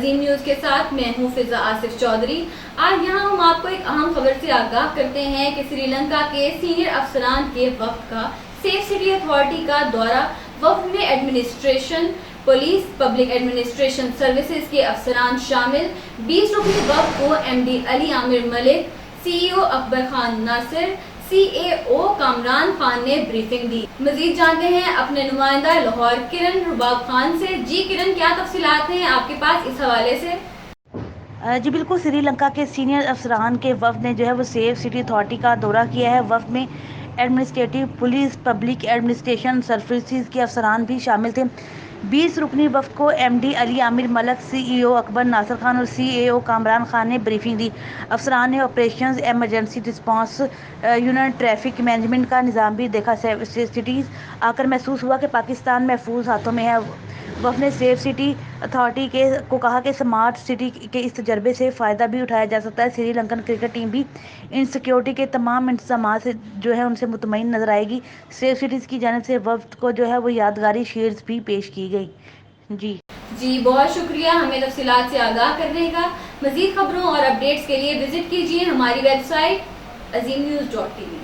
عظیم news کے ساتھ میں ہوں فضا آصف چودھری۔ آج یہاں ہم آپ کو ایک اہم خبر سے آگاہ کرتے ہیں کہ سری لنکا کے سینئر افسران کے وفد کا سیف سٹی اتھارٹی کا دورہ۔ وفد میں administration, police, public administration services کے افسران شامل۔ 20 رکنی وفد کو ایم ڈی علی عامر ملک، سی ای او اکبر خان ناصر، سی اے او کامران خان نے بریفنگ دی۔ مزید جانتے ہیں اپنے نمائندہ لاہور کرن رباب خان سے۔ جی کرن، کیا تفصیلات ہیں آپ کے پاس اس حوالے سے؟ جی بالکل، سری لنکا کے سینئر افسران کے وفد نے جو ہے وہ سیف سٹی اتھارٹی کا دورہ کیا ہے۔ وفد میں administrative, police, public administration services کے افسران بھی شامل تھے۔ 20 رکنی وفد کو ایم ڈی علی عامر ملک، سی ای او اکبر ناصر خان اور سی اے او کامران خان نے بریفنگ دی۔ افسران نے operations, emergency response unit, traffic management کا نظام بھی دیکھا۔ سیف سٹیز آ کر محسوس ہوا کہ پاکستان محفوظ ہاتھوں میں ہے۔ وفد نے سیف سٹی اتھارٹی کو کہا کہ اسمارٹ سٹی کے اس تجربے سے فائدہ بھی اٹھایا جا سکتا ہے۔ سری لنکن کرکٹ ٹیم بھی ان سیکیورٹی کے تمام انتظامات سے جو ہے ان سے مطمئن نظر آئے گی۔ سیف سٹیز کی جانب سے وفد کو جو ہے وہ یادگاری شیلڈز بھی پیش کی گئی۔ جی بہت شکریہ ہمیں تفصیلات سے آگاہ کرنے کا۔ مزید خبروں اور اپڈیٹس کے لیے وزٹ کیجیے ہماری ویب سائٹ azimnews.tv۔